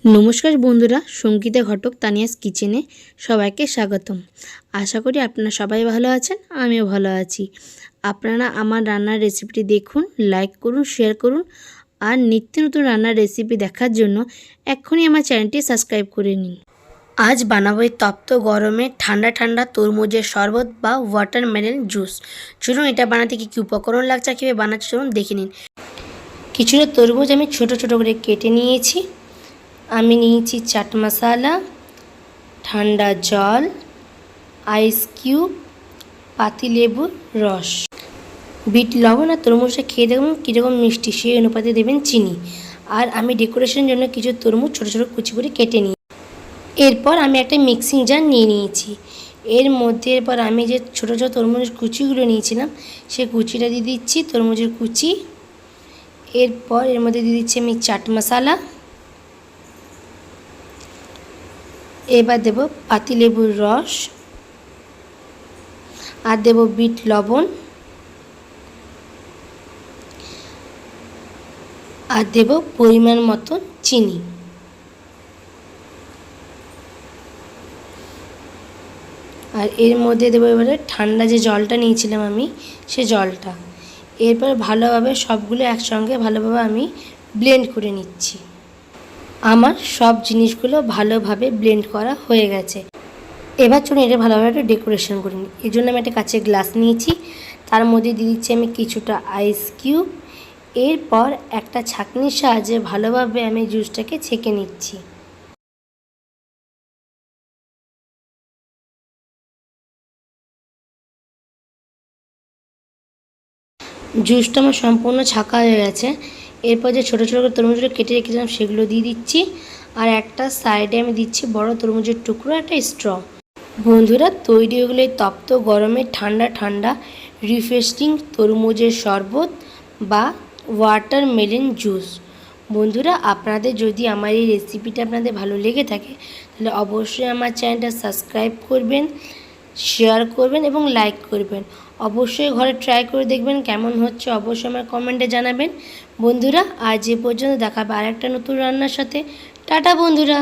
नमस्कार बंधुरा संगीता घटक तानियास किचेने सबाइके स्वागतम। आशा करी आपनारा सबाई भालो आछेन, आमिओ भालो आछि। आपनारा आमार रान्नार रेसिपिटी देखुन, लाइक करुन, शेयर करुन और नित्य नतुन रान्नार रेसिपि देखार जोन्नो एखुनी आमार चैनलटी सबस्क्राइब करे निन। आज बानाबो तप्त गरमे ठंडा ठंडा तरमुजेर शरबत बा वाटारमेलन जूस। चलुन एटा बानाते कि उपकरण लागছে किभाबे बानाচ্ছি चलुन देखे निन। কিছুটা তরমুজ আমি ছোট ছোট করে কেটে নিয়েছি। আমি নিয়েছি চাট মশলা, ঠান্ডা জল, আইস কিউব, পাতিলেবুর রস, বিট লবণ আর তরমুজটা খেয়ে দেখুন কীরকম মিষ্টি, সেই অনুপাতে দেবেন চিনি। আর আমি ডেকোরেশনের জন্য কিছু তরমুজ ছোট ছোট কুচি করে কেটে নিই। এরপর আমি একটা মিক্সিং জার নিয়ে নিয়েছি। এর মধ্যে এরপর আমি যে ছোট ছোট তরমুজের কুচিগুলো নিয়েছিলাম সেই কুচিটা দিয়ে দিচ্ছি, তরমুজের কুচি। এরপর এর মধ্যে দিয়ে দিচ্ছি আমি চাট মশলা। এবার দেব পাতিলেবুর রস আর দেব বিট লবণ আর দেব পরিমাণ মতো চিনি। আর এর মধ্যে দেব এবারে ঠান্ডা যে জলটা নিয়েছিলাম আমি সে জলটা। এরপর ভালোভাবে সবগুলো একসঙ্গে ভালোভাবে আমি ব্লেন্ড করে নিচ্ছি। আমার সব জিনিসগুলো ভালোভাবে ব্লেন্ড করা হয়ে গেছে। এবার চলুন এটা ভালোভাবে একটু ডেকোরেশন করে নিই। এর জন্য আমি একটা কাঁচের গ্লাস নিয়েছি, তার মধ্যে দিয়ে দিচ্ছি আমি কিছুটা আইস কিউব। এরপর একটা ছাঁকনির সাহায্যে ভালোভাবে আমি জুসটাকে ছেঁকে নিচ্ছি। জুসটা আমার সম্পূর্ণ ছাঁকা হয়ে গেছে। এরপর যে ছোটো ছোটো করে তরমুজগুলো কেটে রেখেছিলাম সেগুলো দিয়ে দিচ্ছি। আর একটা সাইডে আমি দিচ্ছি বড় তরমুজের টুকরো, একটা স্ট্র। বন্ধুরা তৈরি হয়ে গেলে তপ্ত গরমে ঠান্ডা ঠান্ডা রিফ্রেশিং তরমুজের শরবত বা ওয়াটারমেলন জুস। বন্ধুরা আপনাদের যদি আমার এই রেসিপিটা আপনাদের ভালো লেগে থাকে তাহলে অবশ্যই আমার চ্যানেলটা সাবস্ক্রাইব করবেন, শেয়ার করবেন এবং লাইক করবেন। অবশ্যই ঘরে ট্রাই করে দেখবেন কেমন হচ্ছে, অবশ্যই আমার কমেন্টে জানাবেন। বন্ধুরা আজ এ পর্যন্ত, দেখা হবে আরেকটা নতুন রান্নার সাথে। টাটা বন্ধুরা।